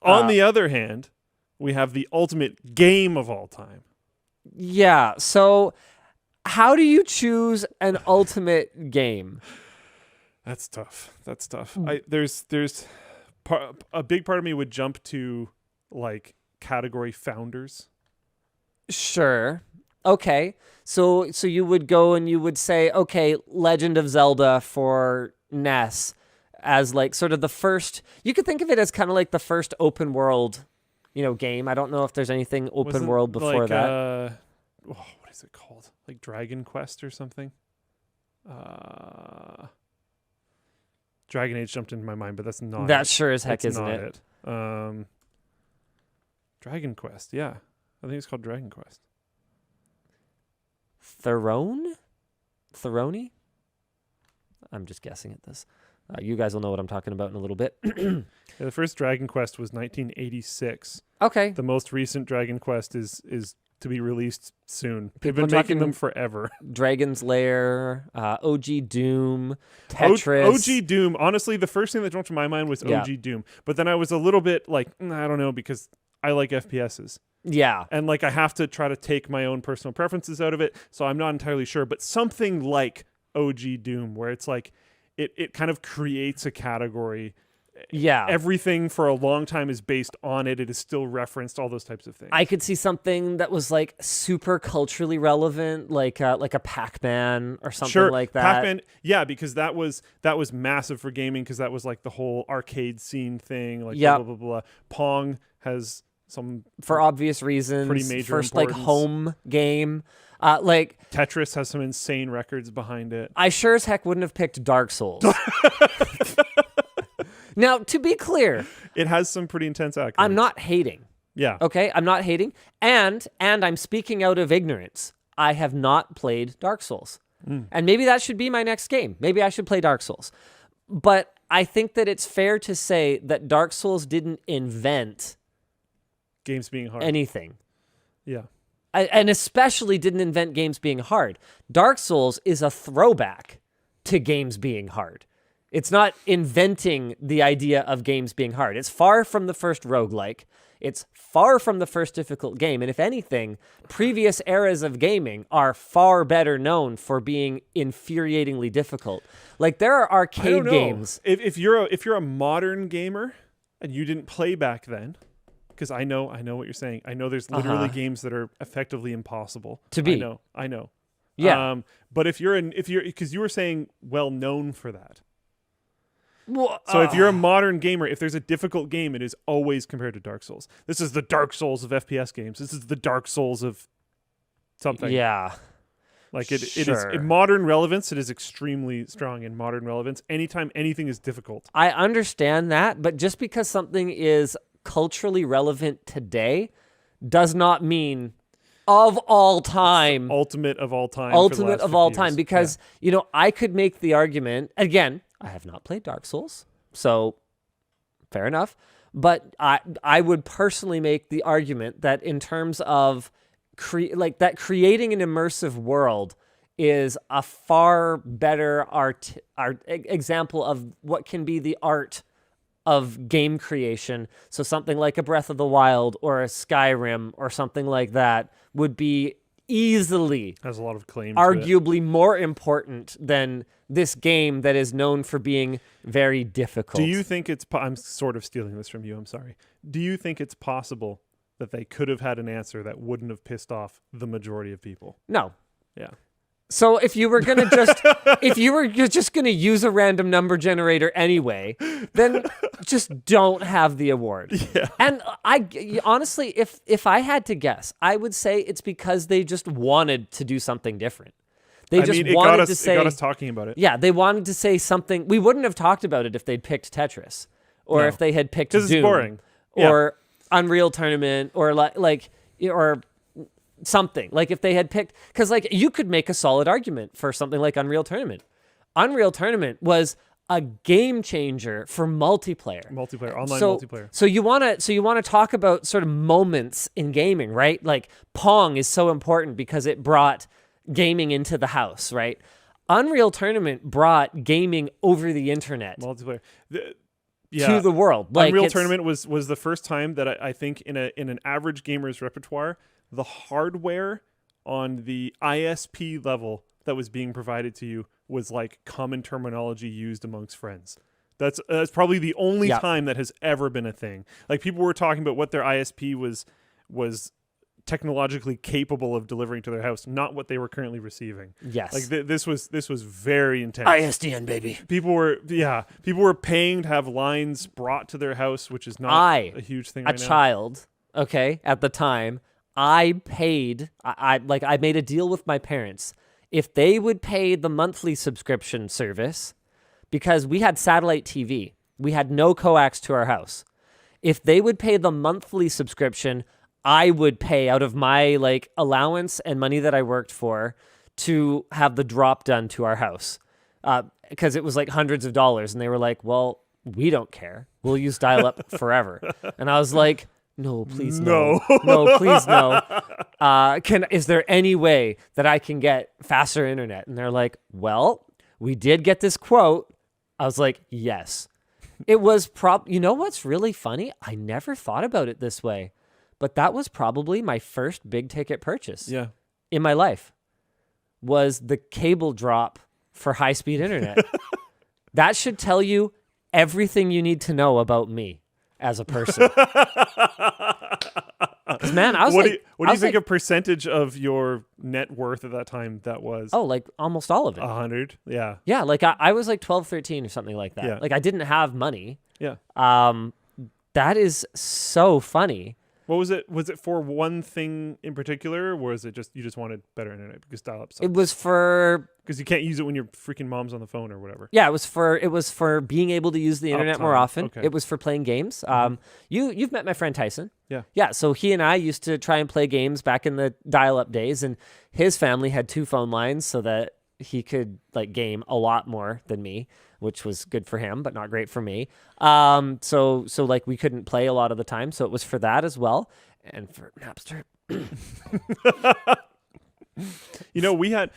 On the other hand, we have the ultimate game of all time. Yeah. So how do you choose an ultimate game? That's tough. There's a big part of me would jump to like category founders. Sure. Okay. So you would go and you would say, okay, Legend of Zelda for NES as like sort of the first, you could think of it as kind of like the first open world, game. I don't know if there's anything open world before that. What is it called? Like Dragon Quest or something? Dragon Age jumped into my mind, but that's not That it. sure as heck That's isn't not it. Dragon Quest, yeah. I think it's called Dragon Quest. Throne? I'm just guessing at this. You guys will know what I'm talking about in a little bit. Yeah, the first Dragon Quest was 1986. Okay. The most recent Dragon Quest is to be released soon. They've People been are making talking them forever. Dragon's Lair, OG Doom, Tetris. OG Doom. Honestly, the first thing that jumped to my mind was OG Doom. But then I was a little bit like, I don't know, because I like FPSs. Yeah. And like I have to try to take my own personal preferences out of it. So I'm not entirely sure. But something like OG Doom, where it's like it kind of creates a category. Yeah. Everything for a long time is based on it. It is still referenced, all those types of things. I could see something that was like super culturally relevant, like a Pac-Man or something like that. Pac-Man, yeah, because that was massive for gaming because that was like the whole arcade scene thing, like blah, blah, blah, blah. Pong has some for obvious reasons. Pretty major first importance. like home game. Like Tetris has some insane records behind it. I sure as heck wouldn't have picked Dark Souls. Now, to be clear, it has some pretty intense accolades. I'm not hating. Yeah. Okay, I'm not hating, and I'm speaking out of ignorance. I have not played Dark Souls, and maybe that should be my next game. Maybe I should play Dark Souls, but I think that it's fair to say that Dark Souls didn't invent games being hard. Anything. Yeah. And especially didn't invent games being hard. Dark Souls is a throwback to games being hard. It's not inventing the idea of games being hard. It's far from the first roguelike. It's far from the first difficult game. And if anything, previous eras of gaming are far better known for being infuriatingly difficult. Like there are arcade games. If you're a modern gamer and you didn't play back then, because I know what you're saying. I know there's literally games that are effectively impossible to beat. I know. Yeah. But if you're because you were saying well known for that. Well, so if you're a modern gamer, if there's a difficult game, it is always compared to Dark Souls. This is the Dark Souls of FPS games. This is the Dark Souls of something. Yeah. Like it is in modern relevance, it is extremely strong in modern relevance. Anytime anything is difficult. I understand that, but just because something is culturally relevant today does not mean of all time. Ultimate of all time. Ultimate of all time. Because, I could make the argument, again, I have not played Dark Souls, so fair enough. But I would personally make the argument that in terms of creating an immersive world is a far better example of what can be the art of game creation. So something like a Breath of the Wild or a Skyrim or something like that would be easily has a lot of claim, arguably more important than this game that is known for being very difficult. Do you think I'm sort of stealing this from you, I'm sorry. Do you think it's possible that they could have had an answer that wouldn't have pissed off the majority of people? No. Yeah. So if you were gonna just gonna use a random number generator anyway, then just don't have the award. Yeah. And I honestly, if I had to guess, I would say it's because they just wanted to do something different. It got us talking about it. Yeah, they wanted to say something. We wouldn't have talked about it if they'd picked Tetris, or if they had picked Doom, it's boring. Or Unreal Tournament, or or something. Like if they had picked, because you could make a solid argument for something like Unreal Tournament. Unreal Tournament was a game changer for multiplayer, online multiplayer. So you want to talk about sort of moments in gaming, right? Like Pong is so important because it brought gaming into the house, right? Unreal Tournament brought gaming over the internet. Multiplayer. to the world. Like Unreal it's- Tournament was the first time that I think in an average gamer's repertoire, the hardware on the ISP level that was being provided to you was like common terminology used amongst friends. That's probably the only Yeah. time that has ever been a thing. Like people were talking about what their ISP was technologically capable of delivering to their house, not what they were currently receiving. Yes. Like this was very intense. ISDN, baby. People were paying to have lines brought to their house, which is not a huge thing A right now. child, okay, at the time, I paid, I made a deal with my parents. If they would pay the monthly subscription service, because we had satellite TV, we had no coax to our house. If they would pay the monthly subscription, I would pay out of my like allowance and money that I worked for to have the drop done to our house. Because it was like hundreds of dollars. And they were like, well, we don't care. We'll use dial-up forever. And I was like, no, please no. No, please no. Is there any way that I can get faster internet? And they're like, well, we did get this quote. I was like, yes. It was you know what's really funny? I never thought about it this way, but that was probably my first big ticket purchase Yeah. in my life was the cable drop for high-speed internet. That should tell you everything you need to know about me as a person. 'Cause, man, I was What like, do you think a percentage of your net worth at that time that was? oh, like almost all of it. 100. Yeah. Yeah, like I was like 12, 13 or something like that. Yeah. Like I didn't have money. Yeah. That is so funny. What was it? Was it for one thing in particular, or was it just you just wanted better internet because dial-up sucks? It was for Because you can't use it when your freaking mom's on the phone or whatever. yeah, it was for being able to use the internet more Uptime. often. Okay. It was for playing games. You've met my friend Tyson. Yeah. Yeah, so he and I used to try and play games back in the dial-up days, and his family had 2 phone lines so that he could like game a lot more than me, which was good for him, but not great for me. So like we couldn't play a lot of the time, so it was for that as well, and for Napster. You know, we had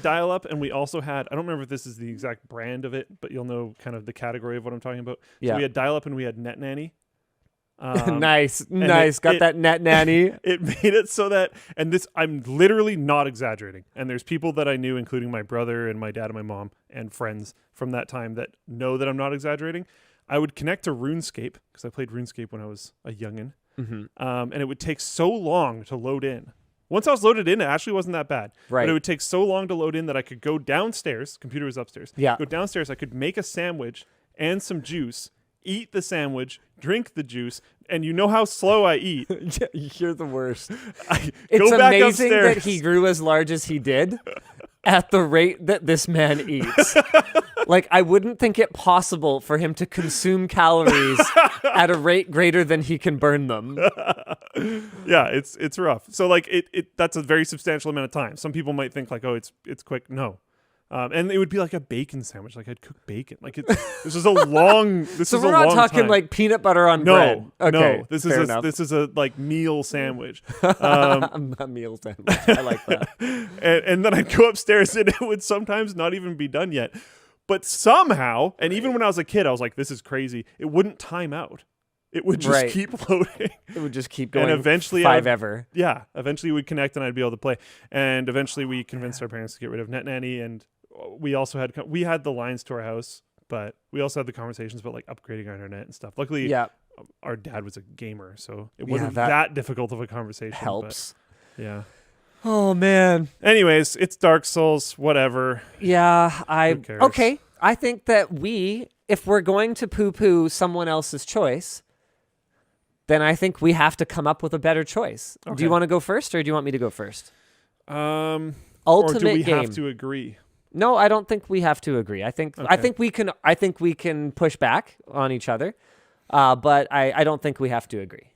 dial-up, and we also had, I don't remember if this is the exact brand of it, but you'll know kind of the category of what I'm talking about. Yeah. So we had dial-up and we had Net Nanny. Nice. it- Got that net nanny. It made it so that, and this, I'm literally not exaggerating. And there's people that I knew, including my brother and my dad and my mom and friends from that time that know that I'm not exaggerating. I would connect to RuneScape because I played RuneScape when I was a youngin'. And it would take so long to load in. Once I was loaded in, it actually wasn't that bad. Right. But it would take so long to load in that I could go downstairs. Computer was upstairs. Yeah. Go downstairs. I could make a sandwich and some juice, eat the sandwich, drink the juice, and you know how slow I eat. You're the worst. I It's go back amazing upstairs. that he grew as large as he did at the rate that this man eats. Like, I wouldn't think it possible for him to consume calories at a rate greater than he can burn them. Yeah, it's rough. So like it that's a very substantial amount of time. Some people might think like, oh, it's quick. No. And it would be like a bacon sandwich. Like I'd cook bacon. Like this is a long. This So is we're a not long talking time. like peanut butter on no, bread. Okay, no. This fair is enough. this is a like meal sandwich. A meal sandwich. I like that. And then I'd go upstairs and it would sometimes not even be done yet. But somehow, and even when I was a kid, I was like, this is crazy. It wouldn't time out. It would just Right. keep loading. It would just keep going. And eventually five I'd- ever. Yeah, eventually we'd connect and I'd be able to play. And eventually we convinced our parents to get rid of Net Nanny, and we also had the lines to our house, but we also had the conversations about like upgrading our internet and stuff. Luckily, Yeah, our dad was a gamer, so it Yeah, wasn't that that difficult of a conversation. but helps. yeah. Oh man. Anyways, it's Dark Souls, whatever. Yeah, Who cares? okay. I think that if we're going to poo-poo someone else's choice, then I think we have to come up with a better choice. Do Okay. you want to go first, or do you want me to go first? Or Ultimate do we game. have to agree? No, I don't think we have to agree. I think we can. I think we can push back on each other, but I don't think we have to agree.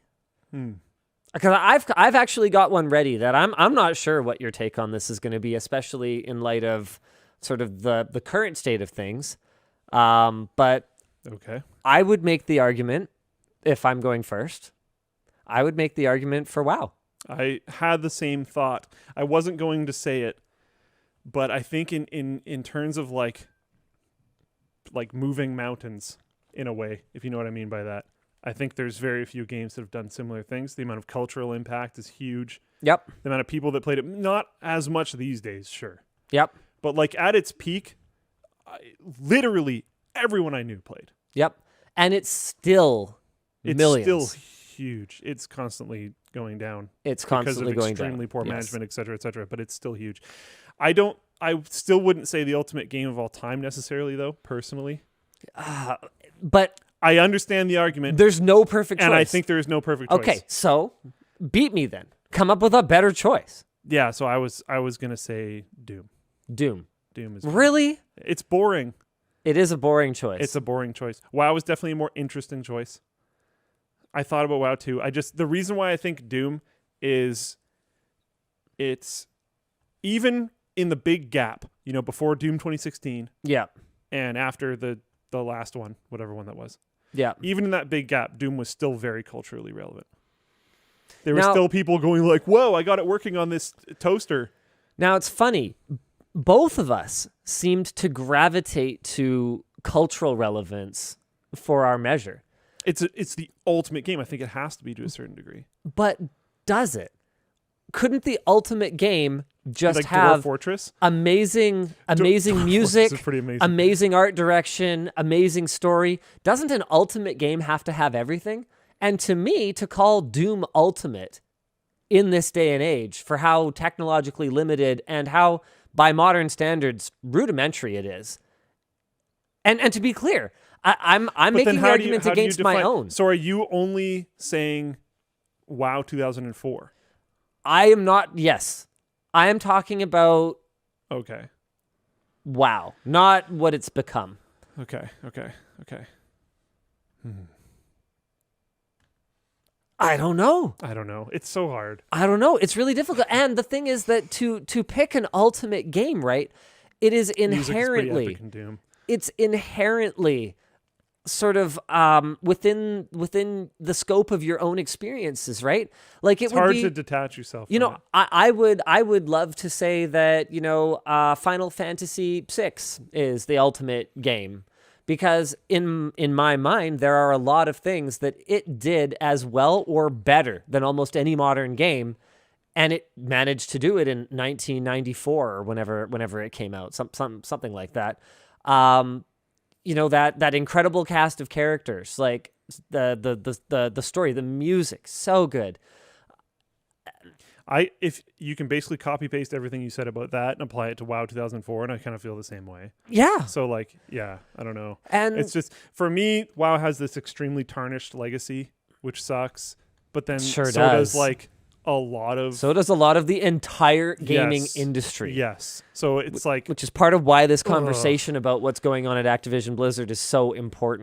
Because I've actually got one ready that I'm not sure what your take on this is going to be, especially in light of sort of the current state of things. But Okay. I would make the argument, if I'm going first, I would make the argument for WoW. I had the same thought. I wasn't going to say it, but I think in terms of like moving mountains, in a way, if you know what I mean by that. I think there's very few games that have done similar things. The amount of cultural impact is huge. Yep. The amount of people that played it, not as much these days, sure. Yep. But like at its peak, literally everyone I knew played. Yep. And it's still It's millions. still huge. It's constantly going down. It's Because constantly of going extremely down. poor Yes. management, et cetera, but it's still huge. I still wouldn't say the ultimate game of all time necessarily, though, personally. But I understand the argument, there's no perfect choice. and I think there is no perfect choice. Okay, so beat me then. Come up with a better choice. Yeah, so I was gonna say Doom. Doom. Doom is Really? It's boring. It is a boring choice. It's a boring choice. WoW was definitely a more interesting choice. I thought about WoW too. The reason why I think Doom is it's even in the big gap, before Doom 2016 yeah. and after the last one, whatever one that was. Yeah. Even in that big gap, Doom was still very culturally relevant. There were Now- still people going like, "Whoa, I got it working on this toaster." Now it's funny. Both of us seemed to gravitate to cultural relevance for our measure. It's the ultimate game. I think it has to be to a certain degree. But does it? Couldn't the ultimate game just Like Dwarf have Fortress. amazing Dwarf Fortress music, is pretty amazing. amazing art direction, amazing story? Doesn't an ultimate game have to have everything? And to me, to call Doom ultimate in this day and age for how technologically limited and how, by modern standards, rudimentary it is. And to be clear, I'm But making then the how do you argument how do you against my define- own. So are you only saying WoW 2004? I am not. Yes, I am talking about Okay. WoW, not what it's become. Okay. I don't know. I don't know. It's so hard. I don't know. It's really difficult. And the thing is that to pick an ultimate game, right? It is Music is pretty inherently epic in Doom. it's inherently sort of within the scope of your own experiences, right? Like It's would hard be, to detach yourself. you from know, it. I would love to say that Final Fantasy VI is the ultimate game. Because in my mind, there are a lot of things that it did as well or better than almost any modern game, and it managed to do it in 1994 or whenever it came out, something like that. That incredible cast of characters, like the story, the music, so good. If you can basically copy paste everything you said about that and apply it to WoW 2004, and I kind of feel the same way. Yeah, So I don't know. and It's just for me, WoW has this extremely tarnished legacy, which sucks. But then Sure so does. does like a lot of so does a lot of the entire gaming Yes. industry. Yes. So it's like Which is part of why this conversation about what's going on at Activision Blizzard is so important.